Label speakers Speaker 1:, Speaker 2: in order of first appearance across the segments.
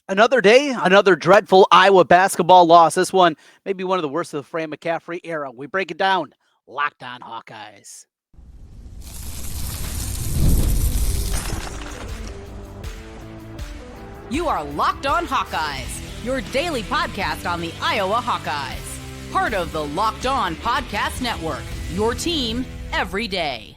Speaker 1: Another day, another dreadful Iowa basketball loss. This one may be one of the worst of the Fran McCaffery era. We break it down. Locked on Hawkeyes.
Speaker 2: You are Locked On Hawkeyes, your daily podcast on the Iowa Hawkeyes. Part of the Locked On Podcast Network, your team every day.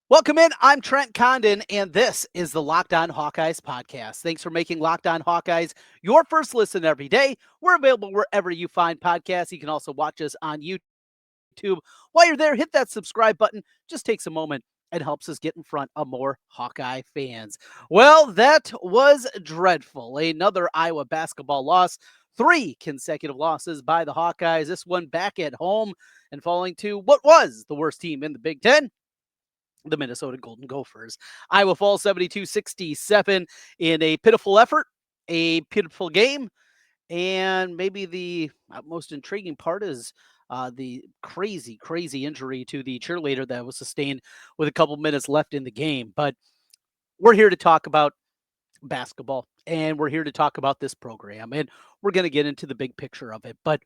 Speaker 1: Welcome in. I'm Trent Condon, and this is the Locked On Hawkeyes podcast. Thanks for making Locked On Hawkeyes your first listen every day. We're available wherever you find podcasts. You can also watch us on YouTube. While you're there, hit that subscribe button. Just takes a moment and helps us get in front of more Hawkeye fans. Well, that was dreadful. Another Iowa basketball loss. 3 consecutive losses by the Hawkeyes. This one back at home and falling to what was the worst team in the Big Ten, the Minnesota Golden Gophers. Iowa falls 72-67 in a pitiful effort, a pitiful game, and maybe the most intriguing part is the crazy injury to the cheerleader that was sustained with a couple minutes left in the game. But we're here to talk about basketball, and we're here to talk about this program, and we're going to get into the big picture of it. But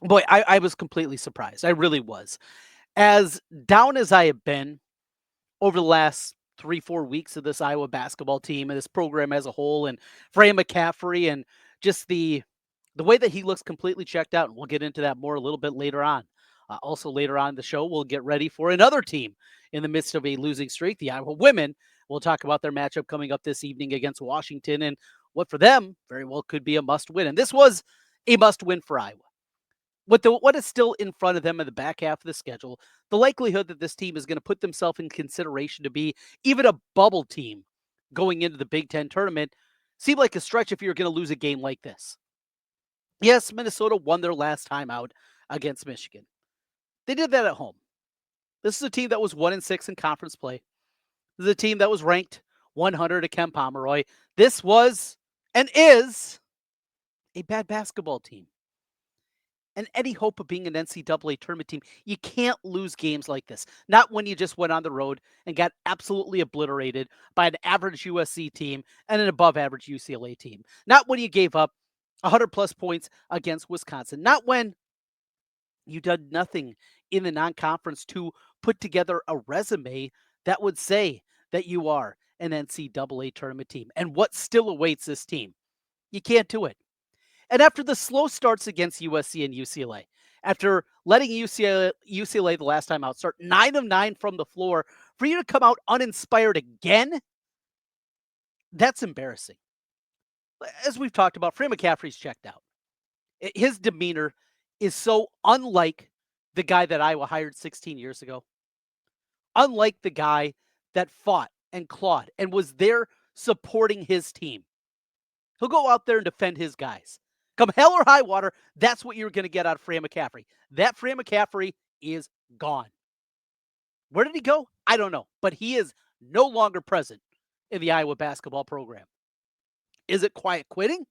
Speaker 1: boy, I was completely surprised. I really was. As down as I have been over the last 3-4 weeks of this Iowa basketball team and this program as a whole, and Fran McCaffery, and just the way that he looks completely checked out. And we'll get into that more a little bit later on. Also later on in the show, we'll get ready for another team in the midst of a losing streak, the Iowa women. We'll talk about their matchup coming up this evening against Washington and what for them very well could be a must win. And this was a must win for Iowa. What is still in front of them in the back half of the schedule, the likelihood that this team is going to put themselves in consideration to be even a bubble team going into the Big Ten tournament seemed like a stretch if you're going to lose a game like this. Yes, Minnesota won their last time out against Michigan. They did that at home. This is a team that was 1-6 in conference play. This is a team that was ranked 100 at Ken Pomeroy. This was and is a bad basketball team. And any hope of being an NCAA tournament team, you can't lose games like this. Not when you just went on the road and got absolutely obliterated by an average USC team and an above average UCLA team. Not when you gave up 100 plus points against Wisconsin. Not when you did nothing in the non-conference to put together a resume that would say that you are an NCAA tournament team. And what still awaits this team? You can't do it. And after the slow starts against USC and UCLA, after letting UCLA the last time out start 9 of 9 from the floor, for you to come out uninspired again, that's embarrassing. As we've talked about, Fran McCaffery's checked out. His demeanor is so unlike the guy that Iowa hired 16 years ago, unlike the guy that fought and clawed and was there supporting his team. He'll go out there and defend his guys. Come hell or high water, that's what you're going to get out of Fran McCaffery. That Fran McCaffery is gone. Where did he go? I don't know, but he is no longer present in the Iowa basketball program. Is it quiet quitting?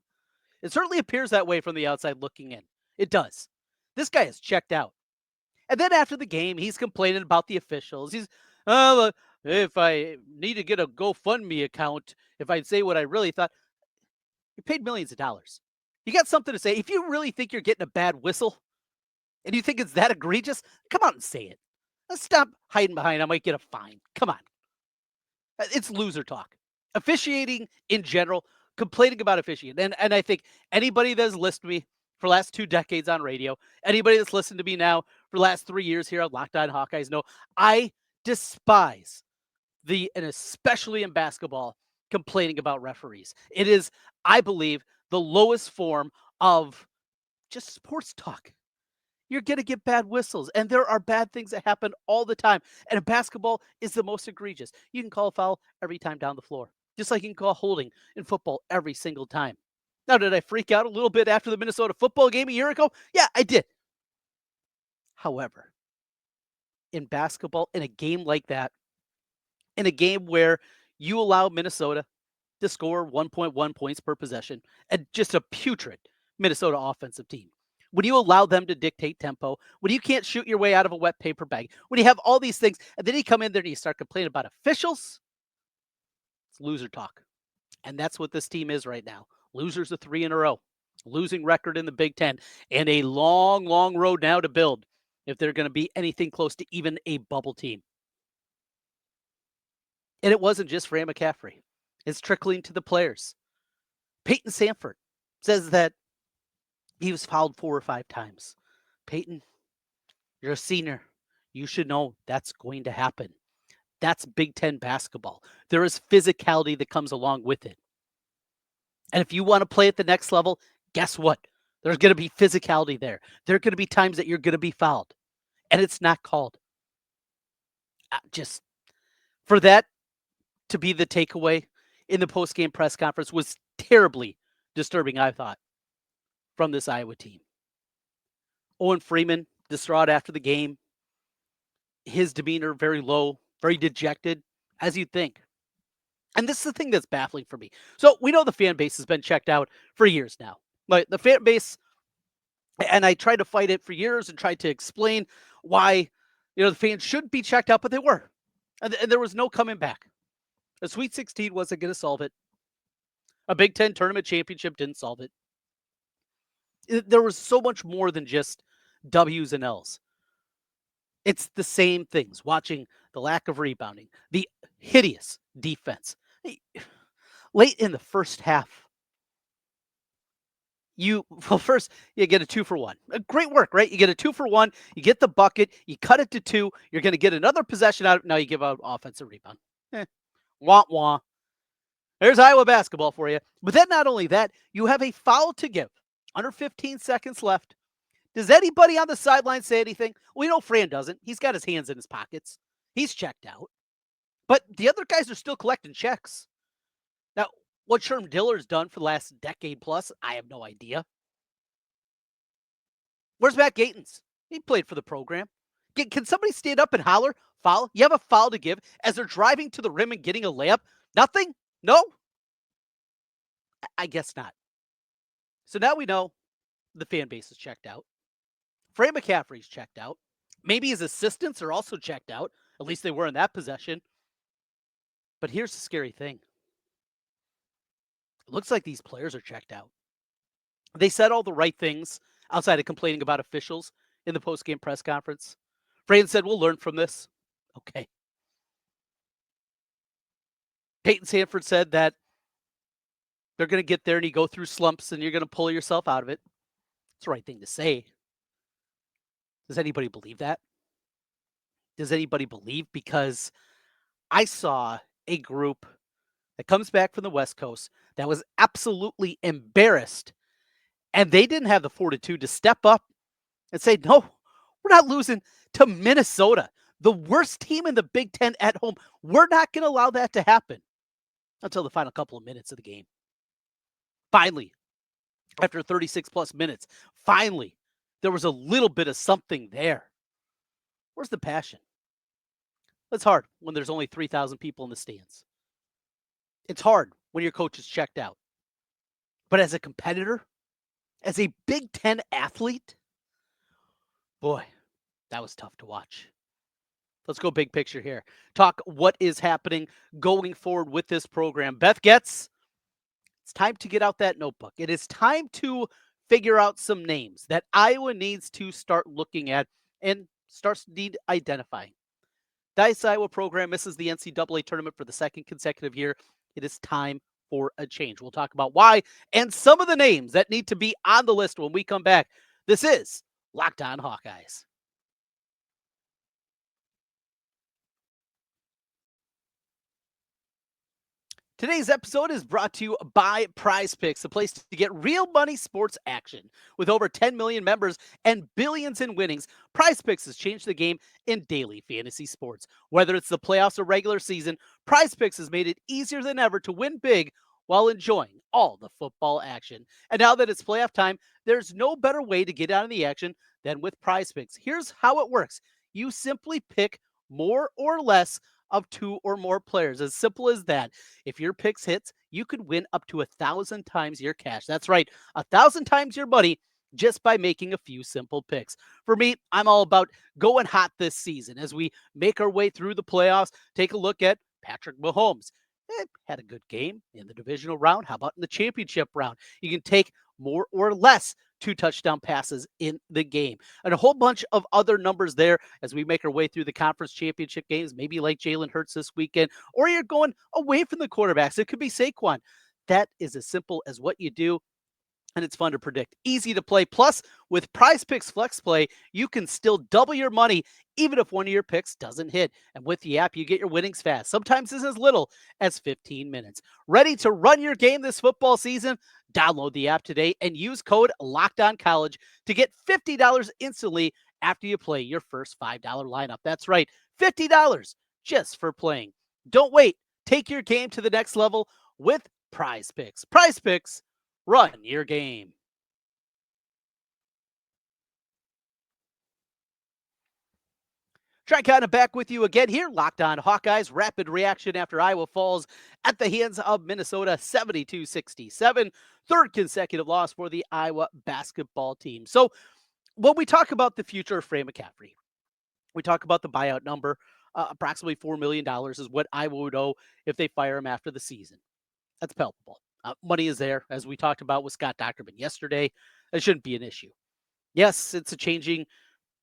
Speaker 1: It certainly appears that way from the outside looking in. It does. This guy is checked out. And then after the game, he's complaining about the officials. He's, if I need to get a GoFundMe account, if I'd say what I really thought, you're paid millions of dollars. You got something to say. If you really think you're getting a bad whistle and you think it's that egregious, come out and say it. Let's stop hiding behind I might get a fine. Come on. It's loser talk. Officiating in general, complaining about officiating. And I think anybody that's listened to me for the last 2 decades on radio, anybody that's listened to me now for the last 3 years here on Locked On Hawkeyes know I despise and especially in basketball, complaining about referees. It is, I believe, the lowest form of just sports talk. You're going to get bad whistles, and there are bad things that happen all the time. And basketball is the most egregious. You can call a foul every time down the floor, just like you can call holding in football every single time. Now, did I freak out a little bit after the Minnesota football game a year ago? Yeah, I did. However, in basketball, in a game like that, in a game where you allow Minnesota to score 1.1 points per possession, and just a putrid Minnesota offensive team. When you allow them to dictate tempo, when you can't shoot your way out of a wet paper bag, when you have all these things, and then you come in there and you start complaining about officials, it's loser talk. And that's what this team is right now. Losers of 3 in a row, losing record in the Big Ten, and a long, long road now to build if they're going to be anything close to even a bubble team. And it wasn't just Fran McCaffery. It's trickling to the players. Peyton Sanford says that he was fouled 4 or 5 times. Peyton, you're a senior. You should know that's going to happen. That's Big Ten basketball. There is physicality that comes along with it. And if you want to play at the next level, guess what? There's going to be physicality there. There are going to be times that you're going to be fouled, and it's not called. Just for that to be the takeaway in the post-game press conference was terribly disturbing, I thought, from this Iowa team. Owen Freeman, distraught after the game. His demeanor very low, very dejected, as you'd think. And this is the thing that's baffling for me. So we know the fan base has been checked out for years now. Like the fan base, and I tried to fight it for years and tried to explain why, the fans shouldn't be checked out, but they were. And there was no coming back. A Sweet 16 wasn't going to solve it. A Big Ten tournament championship didn't solve it. There was so much more than just W's and L's. It's the same things. Watching the lack of rebounding, the hideous defense. Late in the first half, first you get a 2-for-1. Great work, right? You get a 2-for-1. You get the bucket. You cut it to 2. You're going to get another possession out. Now you give out offensive rebound. Wah wah. There's Iowa basketball for you. But then not only that, you have a foul to give. Under 15 seconds left. Does anybody on the sideline say anything? We know Fran doesn't. He's got his hands in his pockets. He's checked out. But the other guys are still collecting checks. Now, what Sherm Diller's done for the last decade plus, I have no idea. Where's Matt Gatens? He played for the program. Can somebody stand up and holler, foul? You have a foul to give as they're driving to the rim and getting a layup? Nothing? No? I guess not. So now we know the fan base is checked out. Fran McCaffery's checked out. Maybe his assistants are also checked out. At least they were in that possession. But here's the scary thing. It looks like these players are checked out. They said all the right things outside of complaining about officials in the post-game press conference. Fran said, we'll learn from this. Okay. Peyton Sanford said that they're going to get there and you go through slumps and you're going to pull yourself out of it. It's the right thing to say. Does anybody believe that? Does anybody believe? Because I saw a group that comes back from the West Coast that was absolutely embarrassed, and they didn't have the fortitude to step up and say, no, we're not losing to Minnesota, the worst team in the Big Ten at home. We're not going to allow that to happen until the final couple of minutes of the game. Finally, after 36 plus minutes, finally, there was a little bit of something there. Where's the passion? It's hard when there's only 3,000 people in the stands. It's hard when your coach is checked out. But as a competitor, as a Big Ten athlete, boy, that was tough to watch. Let's go big picture here. Talk what is happening going forward with this program. Beth Getz, it's time to get out that notebook. It is time to figure out some names that Iowa needs to start looking at and starts to need identifying. Dice Iowa program misses the NCAA tournament for the second consecutive year. It is time for a change. We'll talk about why and some of the names that need to be on the list when we come back. This is Locked On Hawkeyes. Today's episode is brought to you by Prizepicks, a place to get real money sports action. With over 10 million members and billions in winnings, Prizepicks has changed the game in daily fantasy sports. Whether it's the playoffs or regular season, Prizepicks has made it easier than ever to win big while enjoying all the football action. And now that it's playoff time, there's no better way to get out of the action than with Prizepicks. Here's how it works. You simply pick more or less of 2 or more players. As simple as that. If your picks hits, you could win up to 1,000 times your cash. That's right, 1,000 times your money just by making a few simple picks. For me, I'm all about going hot this season as we make our way through the playoffs. Take a look at Patrick Mahomes. Had a good game in the divisional round. How about in the championship round? You can take more or less 2 touchdown passes in the game. And a whole bunch of other numbers there as we make our way through the conference championship games, maybe like Jalen Hurts this weekend, or you're going away from the quarterbacks. It could be Saquon. That is as simple as what you do, and it's fun to predict. Easy to play. Plus, with Prizepicks Flex Play, you can still double your money even if one of your picks doesn't hit. And with the app, you get your winnings fast. Sometimes it's as little as 15 minutes. Ready to run your game this football season? Download the app today and use code LOCKEDONCollege to get $50 instantly after you play your first $5 lineup. That's right, $50 just for playing. Don't wait. Take your game to the next level with Prizepicks. Prizepicks, run your game. Trent Condon back with you again here. Locked On Hawkeyes. Rapid reaction after Iowa falls at the hands of Minnesota 72-67. Third consecutive loss for the Iowa basketball team. So when we talk about the future of Fran McCaffery, we talk about the buyout number. Approximately $4 million is what Iowa would owe if they fire him after the season. That's palpable. Money is there, as we talked about with Scott Docterman yesterday. It shouldn't be an issue. Yes, it's a changing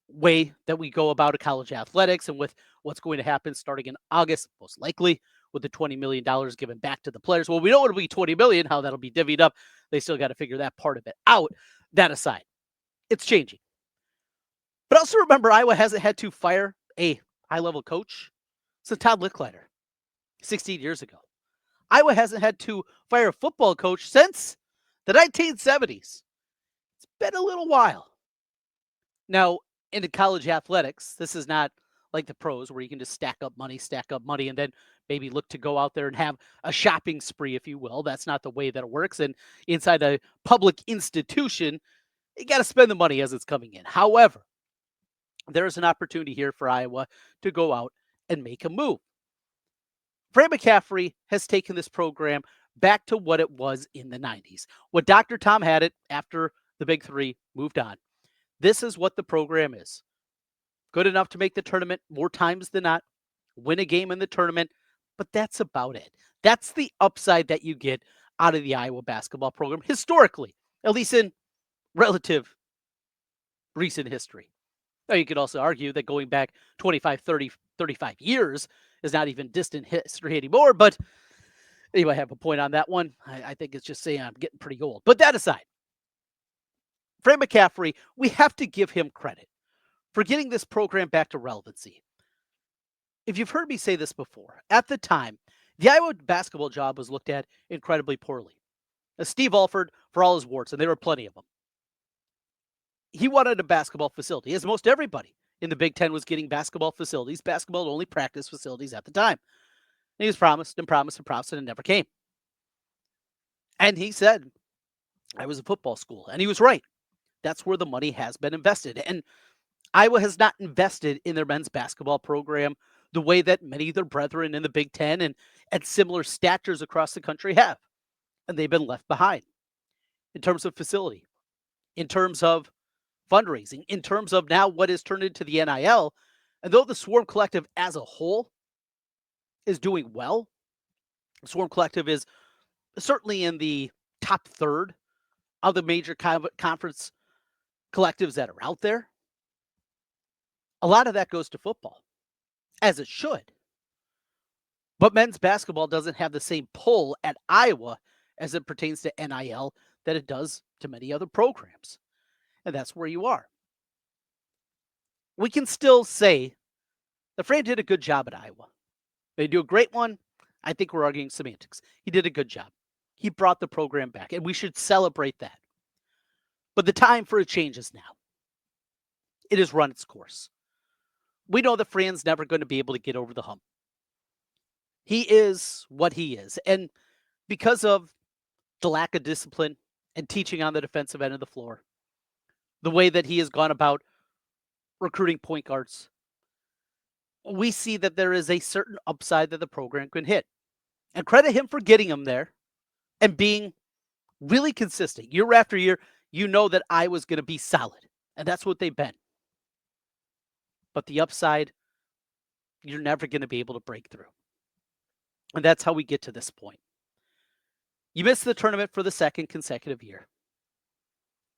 Speaker 1: way that we go about a college athletics and with what's going to happen starting in August, most likely with the $20 million given back to the players. Well, we know it'll be $20 million, how that'll be divvied up. They still got to figure that part of it out. That aside, it's changing. But also remember, Iowa hasn't had to fire a high-level coach since Todd Licklider 16 years ago. Iowa hasn't had to fire a football coach since the 1970s. It's been a little while. Now, into college athletics, this is not like the pros where you can just stack up money, and then maybe look to go out there and have a shopping spree, if you will. That's not the way that it works. And inside a public institution, you got to spend the money as it's coming in. However, there's an opportunity here for Iowa to go out and make a move. Fran McCaffery has taken this program back to what it was in the 90s. What Dr. Tom had it after the Big Three moved on. This is what the program is. Good enough to make the tournament more times than not, win a game in the tournament, but that's about it. That's the upside that you get out of the Iowa basketball program historically, at least in relative recent history. Now, you could also argue that going back 25, 30, 35 years is not even distant history anymore, but anyway, I have a point on that one. I think it's just saying I'm getting pretty old. But that aside, Fran McCaffery, we have to give him credit for getting this program back to relevancy. If you've heard me say this before, at the time, the Iowa basketball job was looked at incredibly poorly. Steve Alford, for all his warts, and there were plenty of them, he wanted a basketball facility, as most everybody in the Big Ten was getting basketball facilities, basketball only practice facilities at the time. And he was promised and promised and promised, and it never came. And he said, I was a football school. And he was right. That's where the money has been invested. And Iowa has not invested in their men's basketball program the way that many of their brethren in the Big Ten and at similar statures across the country have. And they've been left behind in terms of facility, in terms of fundraising, in terms of now what has turned into the NIL. And though the Swarm Collective as a whole is doing well, the Swarm Collective is certainly in the top third of the major conference collectives that are out there. A lot of that goes to football, as it should. But men's basketball doesn't have the same pull at Iowa as it pertains to NIL that it does to many other programs. And that's where you are. We can still say that Fran did a good job at Iowa. They do a great one. I think we're arguing semantics. He did a good job. He brought the program back, and we should celebrate that. But the time for a change is now. It has run its course. We know that Fran's never going to be able to get over the hump. He is what he is. And because of the lack of discipline and teaching on the defensive end of the floor, the way that he has gone about recruiting point guards, we see that there is a certain upside that the program can hit. And credit him for getting him there and being really consistent. Year after year, you know that Iowa's going to be solid. And that's what they've been. But the upside, you're never going to be able to break through. And that's how we get to this point. You missed the tournament for the second consecutive year.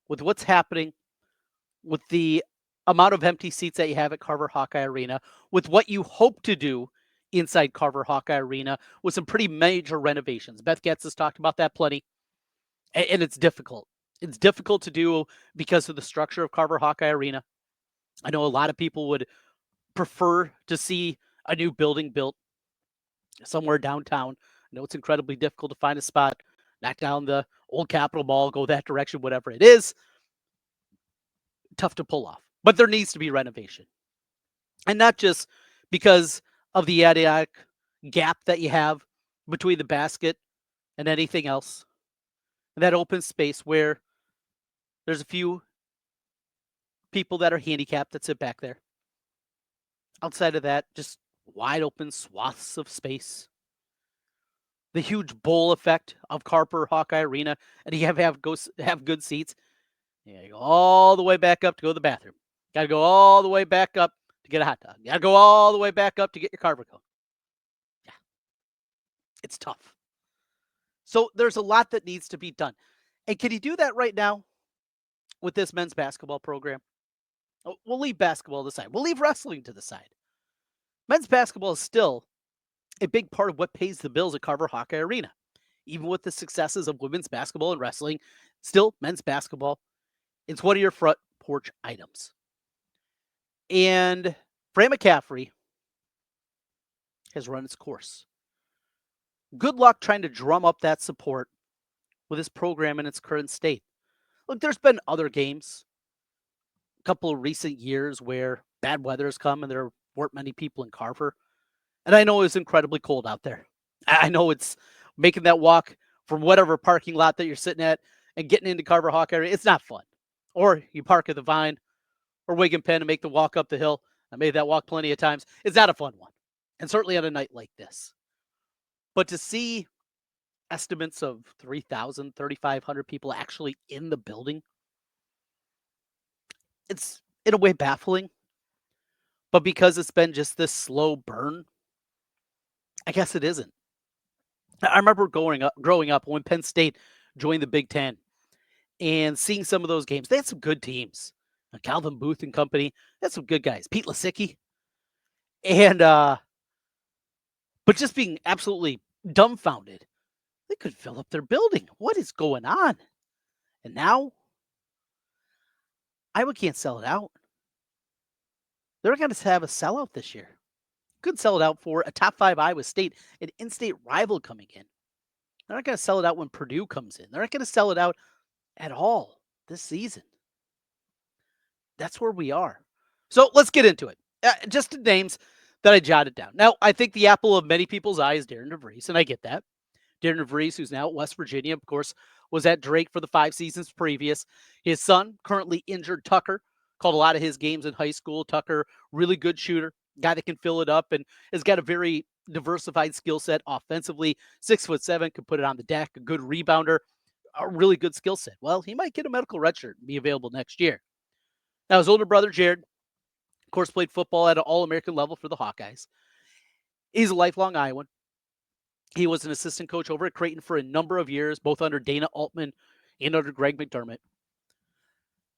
Speaker 1: With what's happening, with the amount of empty seats that you have at Carver-Hawkeye Arena, with what you hope to do inside Carver-Hawkeye Arena with some pretty major renovations. Beth Getz has talked about that plenty, and it's difficult. It's difficult to do because of the structure of Carver-Hawkeye Arena. I know a lot of people would prefer to see a new building built somewhere downtown. I know it's incredibly difficult to find a spot, knock down the old Capitol Mall, go that direction, whatever it is. Tough to pull off, but there needs to be renovation. And not just because of the idiotic gap that you have between the basket and anything else. And that open space where there's a few people that are handicapped that sit back there. Outside of that, just wide open swaths of space. The huge bowl effect of Carver-Hawkeye Arena, and you have good seats. Yeah, you go all the way back up to go to the bathroom. Got to go all the way back up to get a hot dog. Got to go all the way back up to get your Carver cone. Yeah, it's tough. So there's a lot that needs to be done. And can you do that right now with this men's basketball program? We'll leave basketball to the side. We'll leave wrestling to the side. Men's basketball is still a big part of what pays the bills at Carver-Hawkeye Arena. Even with the successes of women's basketball and wrestling, still men's basketball, it's one of your front porch items. And Fran McCaffery has run its course. Good luck trying to drum up that support with this program in its current state. Look, there's been other games, a couple of recent years where bad weather has come and there weren't many people in Carver. And I know it's incredibly cold out there. I know it's making that walk from whatever parking lot that you're sitting at and getting into Carver-Hawkeye. It's not fun. Or you park at the Vine or Wigan Penn and make the walk up the hill. I made that walk plenty of times. It's not a fun one. And certainly on a night like this. But to see estimates of 3,000, 3,500 people actually in the building, it's in a way baffling. But because it's been just this slow burn, I guess it isn't. I remember growing up when Penn State joined the Big Ten and seeing some of those games. They had some good teams. Calvin Booth and company. They had some good guys. Pete Lasicki. And but just being absolutely dumbfounded. They could fill up their building. What is going on? And now Iowa can't sell it out. They're going to have a sellout this year. Could sell it out for a top 5 Iowa State, an in-state rival coming in. They're not going to sell it out when Purdue comes in. They're not going to sell it out at all this season. That's where we are. So let's get into it. Just the names that I jotted down. Now, I think the apple of many people's eye is Darren Devries, and I get that. Darren Devries, who's now at West Virginia, of course, was at Drake for the 5 seasons previous. His son, currently injured Tucker, called a lot of his games in high school. Tucker, really good shooter, guy that can fill it up and has got a very diversified skill set offensively. 6'7", can put it on the deck, a good rebounder, a really good skill set. Well, he might get a medical redshirt and be available next year. Now, his older brother, Jared, of course, played football at an All-American level for the Hawkeyes. He's a lifelong Iowan. He was an assistant coach over at Creighton for a number of years, both under Dana Altman and under Greg McDermott.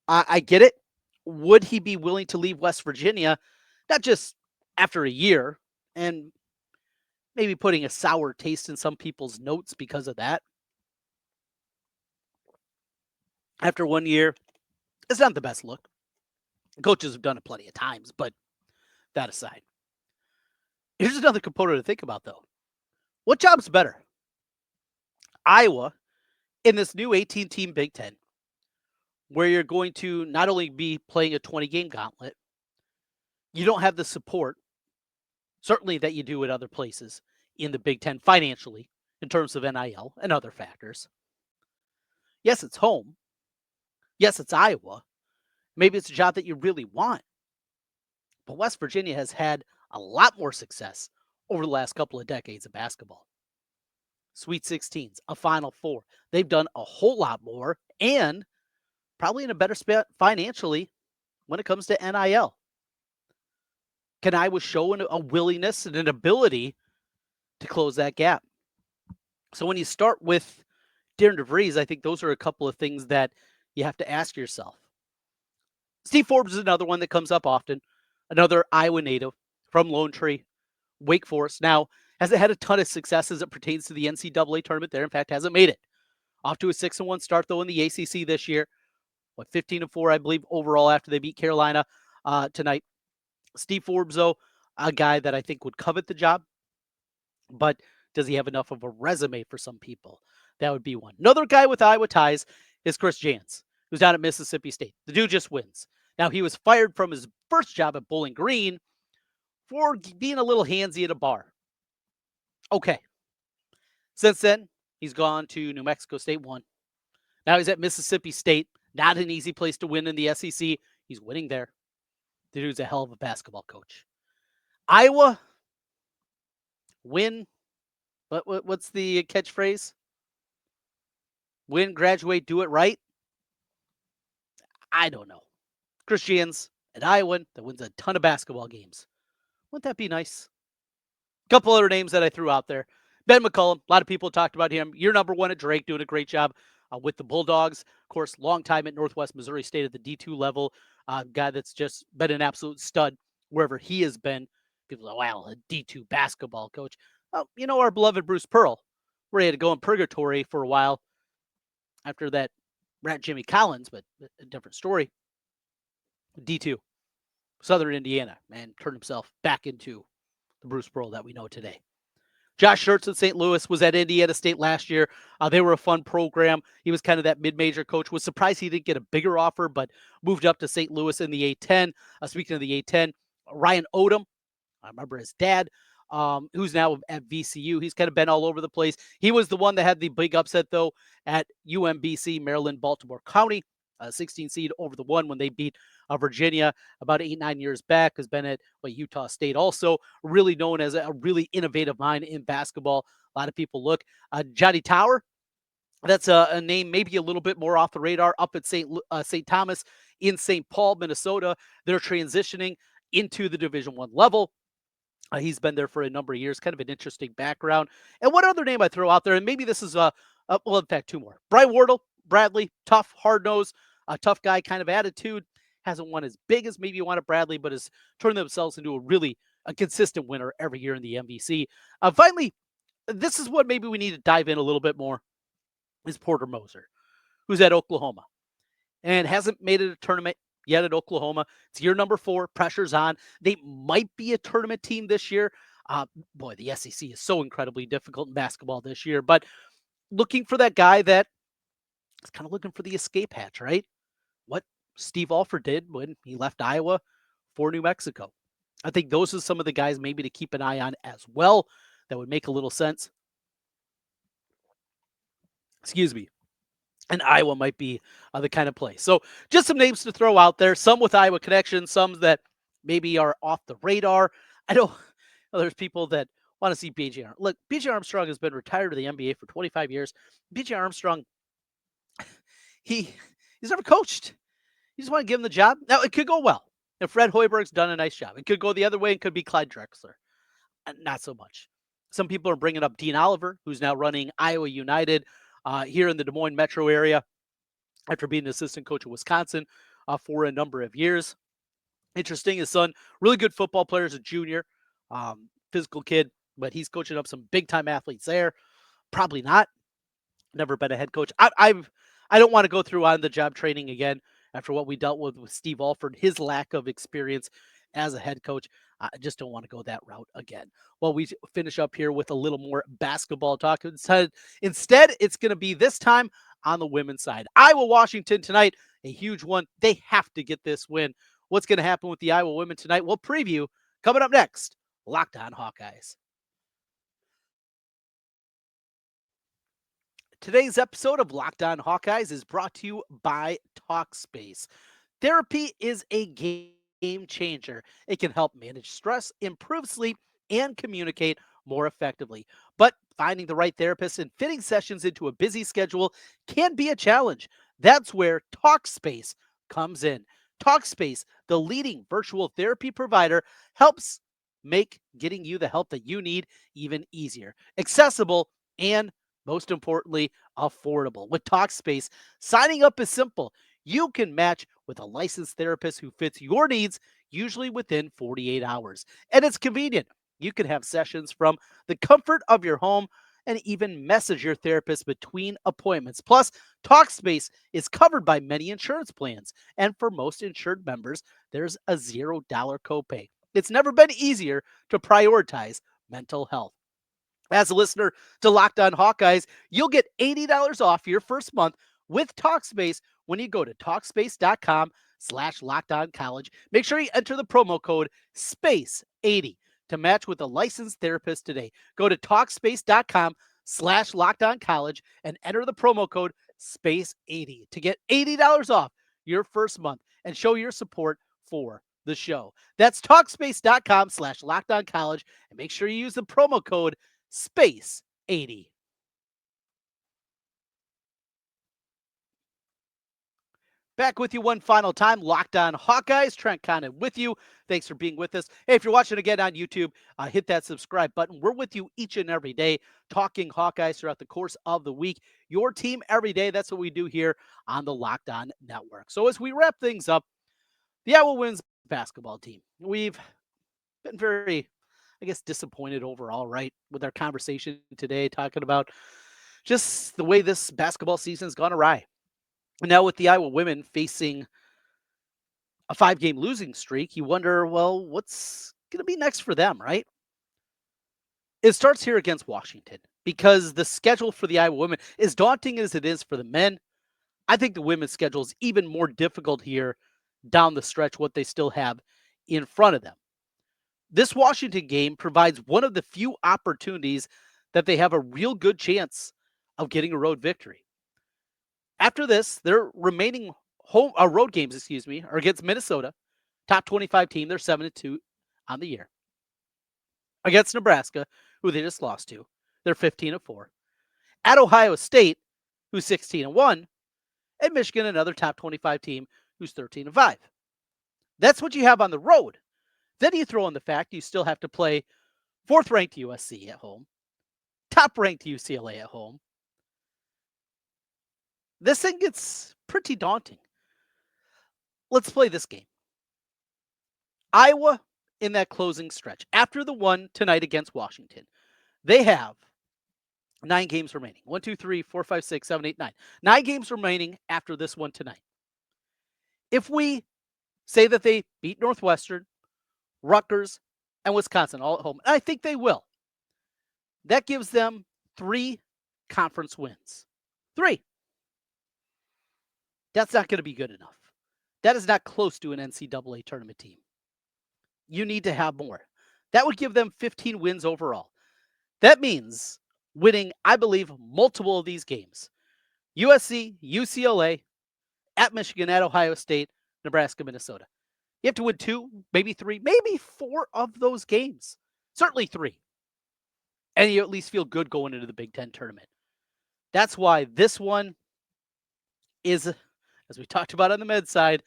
Speaker 1: I get it. Would he be willing to leave West Virginia, not just after a year, and maybe putting a sour taste in some people's notes because of that? After 1 year, it's not the best look. Coaches have done it plenty of times, but that aside. Here's another component to think about, though. What job's better? Iowa in this new 18-team Big Ten, where you're going to not only be playing a 20-game gauntlet, you don't have the support, certainly that you do at other places in the Big Ten financially, in terms of NIL and other factors. Yes, it's home. Yes, it's Iowa. Maybe it's a job that you really want. But West Virginia has had a lot more success over the last couple of decades of basketball. Sweet 16s, a Final Four. They've done a whole lot more and probably in a better spot financially when it comes to NIL. Can Iowa show a willingness and an ability to close that gap. So when you start with Darren DeVries, I think those are a couple of things that you have to ask yourself. Steve Forbes is another one that comes up often, another Iowa native from Lone Tree, Wake Forest. Now, hasn't had a ton of success as it pertains to the NCAA tournament there. In fact, hasn't made it. Off to a 6-1 start, though, in the ACC this year. 15-4, I believe, overall after they beat Carolina tonight. Steve Forbes, though, a guy that I think would covet the job, but does he have enough of a resume for some people? That would be one. Another guy with Iowa ties is Chris Jans, who's down at Mississippi State. The dude just wins. Now, he was fired from his first job at Bowling Green for being a little handsy at a bar. Okay. Since then, he's gone to New Mexico State, won. Now he's at Mississippi State. Not an easy place to win in the SEC. He's winning there. The dude's a hell of a basketball coach. Iowa, win. What's the catchphrase? Win, graduate, do it right? I don't know. Chris Jans at Iowa that wins a ton of basketball games. Wouldn't that be nice? A couple other names that I threw out there. Ben McCullum, a lot of people talked about him. Year number 1 at Drake, doing a great job with the Bulldogs. Of course, long time at Northwest Missouri State at the D2 level. Guy that's just been an absolute stud wherever he has been. People are like, wow, a D2 basketball coach. Our beloved Bruce Pearl, where he had to go in purgatory for a while after that rat Jimmy Collins, but a different story. D2, Southern Indiana, and turned himself back into the Bruce Pearl that we know today. Josh Schertz at St. Louis was at Indiana State last year. They were a fun program. He was kind of that mid-major coach. Was surprised he didn't get a bigger offer, but moved up to St. Louis in the A10. Speaking of the A10, Ryan Odom, I remember his dad, who's now at VCU. He's kind of been all over the place. He was the one that had the big upset, though, at UMBC, Maryland, Baltimore County. 16 seed over the 1 when they beat Virginia about 8-9 years back. Has been at Utah State also. Really known as a really innovative mind in basketball. A lot of people look. Johnny Tower, that's a name maybe a little bit more off the radar, up at St. Thomas in St. Paul, Minnesota. They're transitioning into the Division I level. He's been there for a number of years. Kind of an interesting background. And one other name I throw out there, and maybe this is in fact, 2 more. Brian Wardle, Bradley, tough, hard-nosed, a tough guy kind of attitude. Hasn't won as big as maybe you want at Bradley, but has turned themselves into a consistent winner every year in the MVC. Finally, this is what maybe we need to dive in a little bit more, is Porter Moser, who's at Oklahoma and hasn't made it a tournament yet at Oklahoma. It's year number 4. Pressure's on. They might be a tournament team this year. The SEC is so incredibly difficult in basketball this year, but looking for that guy that is kind of looking for the escape hatch, right? What Steve Alford did when he left Iowa for New Mexico. I think those are some of the guys maybe to keep an eye on as well. That would make a little sense. Excuse me. And Iowa might be the kind of place. So just some names to throw out there. Some with Iowa connections, some that maybe are off the radar. I know there's people that want to see B.J. Armstrong. Look, B.J. Armstrong has been retired to the NBA for 25 years. B.J. Armstrong, he's never coached. You just want to give him the job. Now, it could go well. And Fred Hoiberg's done a nice job. It could go the other way. It could be Clyde Drexler. Not so much. Some people are bringing up Dean Oliver, who's now running Iowa United here in the Des Moines metro area after being an assistant coach at Wisconsin for a number of years. Interesting. His son, really good football player as a junior, physical kid, but he's coaching up some big-time athletes there. Probably not. Never been a head coach. I don't want to go through on the job training again after what we dealt with Steve Alford, his lack of experience as a head coach. I just don't want to go that route again. Well, we finish up here with a little more basketball talk. Instead, it's going to be this time on the women's side. Iowa, Washington tonight, a huge one. They have to get this win. What's going to happen with the Iowa women tonight? We'll preview coming up next. Locked On Hawkeyes. Today's episode of Locked On Hawkeyes is brought to you by TALKSPACE. Therapy is a game changer. It can help manage stress, improve sleep, and communicate more effectively. But finding the right therapist and fitting sessions into a busy schedule can be a challenge. That's where TALKSPACE comes in. TALKSPACE, the leading virtual therapy provider, helps make getting you the help that you need even easier, accessible, and most importantly, affordable. With TalkSpace, signing up is simple. You can match with a licensed therapist who fits your needs, usually within 48 hours. And it's convenient. You can have sessions from the comfort of your home and even message your therapist between appointments. Plus, TalkSpace is covered by many insurance plans. And for most insured members, there's a $0 copay. It's never been easier to prioritize mental health. As a listener to Locked On Hawkeyes, you'll get $80 off your first month with TalkSpace when you go to TalkSpace.com/LockedOnCollege. Make sure you enter the promo code SPACE80 to match with a licensed therapist today. Go to TalkSpace.com/LockedOnCollege and enter the promo code SPACE80 to get $80 off your first month and show your support for the show. That's TalkSpace.com/LockedOnCollege and make sure you use the promo code Space 80. Back with you one final time. Locked On Hawkeyes. Trent Condon with you. Thanks for being with us. Hey, if you're watching again on YouTube, hit that subscribe button. We're with you each and every day, talking Hawkeyes throughout the course of the week. Your team every day. That's what we do here on the Locked On Network. So as we wrap things up, the Iowa women's basketball team. We've been very, disappointed overall, right, with our conversation today, talking about just the way this basketball season's gone awry. And now with the Iowa women facing a 5-game losing streak, you wonder, well, what's going to be next for them, right? It starts here against Washington because the schedule for the Iowa women, as daunting as it is for the men, I think the women's schedule is even more difficult here down the stretch, what they still have in front of them. This Washington game provides one of the few opportunities that they have a real good chance of getting a road victory. After this, their remaining road games, are against Minnesota, top 25 team. They're 7-2 on the year. Against Nebraska, who they just lost to, they're 15-4. At Ohio State, who's 16-1, and Michigan, another top 25 team, who's 13-5. That's what you have on the road. Then you throw in the fact you still have to play 4th-ranked USC at home, top-ranked UCLA at home. This thing gets pretty daunting. Let's play this game. Iowa in that closing stretch, after the one tonight against Washington, they have 9 games remaining. 1, 2, 3, 4, 5, 6, 7, 8, 9. 9 games remaining after this one tonight. If we say that they beat Northwestern, Rutgers, and Wisconsin all at home, and I think they will, that gives them 3 conference wins. 3. That's not going to be good enough. That is not close to an NCAA tournament team. You need to have more. That would give them 15 wins overall. That means winning, I believe, multiple of these games. USC, UCLA, at Michigan, at Ohio State, Nebraska, Minnesota. You have to win 2, maybe 3, maybe 4 of those games. Certainly 3. And you at least feel good going into the Big Ten tournament. That's why this one is, as we talked about on the med side,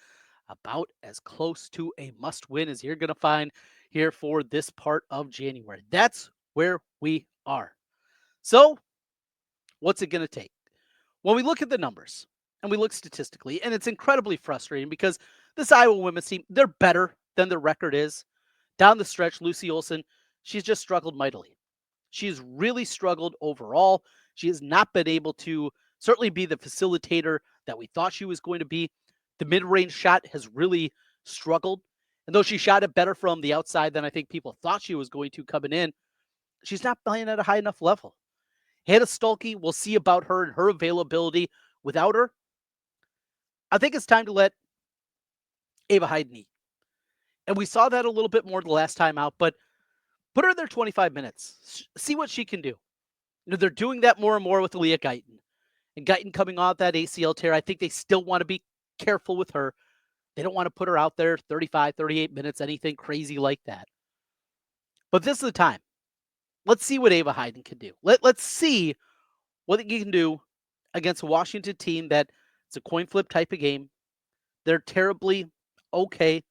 Speaker 1: about as close to a must-win as you're going to find here for this part of January. That's where we are. So, what's it going to take? When we look at the numbers and we look statistically, and it's incredibly frustrating because this Iowa women's team, they're better than their record is. Down the stretch, Lucy Olson, she's just struggled mightily. She's really struggled overall. She has not been able to certainly be the facilitator that we thought she was going to be. The mid-range shot has really struggled. And though she shot it better from the outside than I think people thought she was going to coming in, she's not playing at a high enough level. Hannah Stalke, we'll see about her and her availability. Without her, I think it's time to let Ava Hayden eat. And we saw that a little bit more the last time out, but put her in there 25 minutes. See what she can do. You know, they're doing that more and more with Leah Guyton. And Guyton coming off that ACL tear, I think they still want to be careful with her. They don't want to put her out there 35, 38 minutes, anything crazy like that. But this is the time. Let's see what Ava Hayden can do. Let's see what you can do against a Washington team that it's a coin flip type of game. They're terribly okay.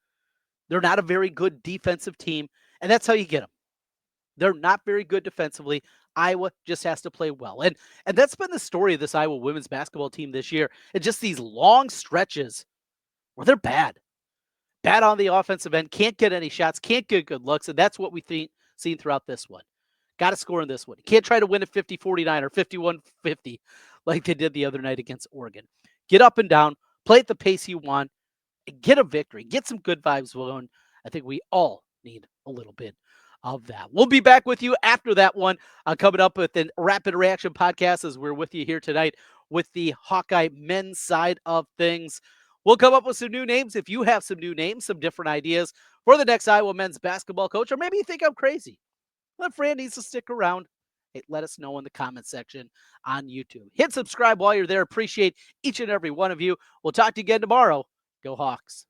Speaker 1: They're not a very good defensive team. And that's how you get them. They're not very good defensively. Iowa just has to play well. And that's been the story of this Iowa women's basketball team this year. And just these long stretches where they're bad. Bad on the offensive end, can't get any shots, can't get good looks, and that's what we've seen throughout this one. Got to score in this one. You can't try to win at 50-49 or 51-50 like they did the other night against Oregon. Get up and down, play at the pace you want, and get a victory. Get some good vibes going. I think we all need a little bit of that. We'll be back with you after that one, coming up with a rapid reaction podcast as we're with you here tonight with the Hawkeye men's side of things. We'll come up with some new names. If you have some new names, some different ideas for the next Iowa men's basketball coach, or maybe you think I'm crazy, well, Fran needs to stick around. Hey, let us know in the comment section on YouTube. Hit subscribe while you're there. Appreciate each and every one of you. We'll talk to you again tomorrow. Go Hawks.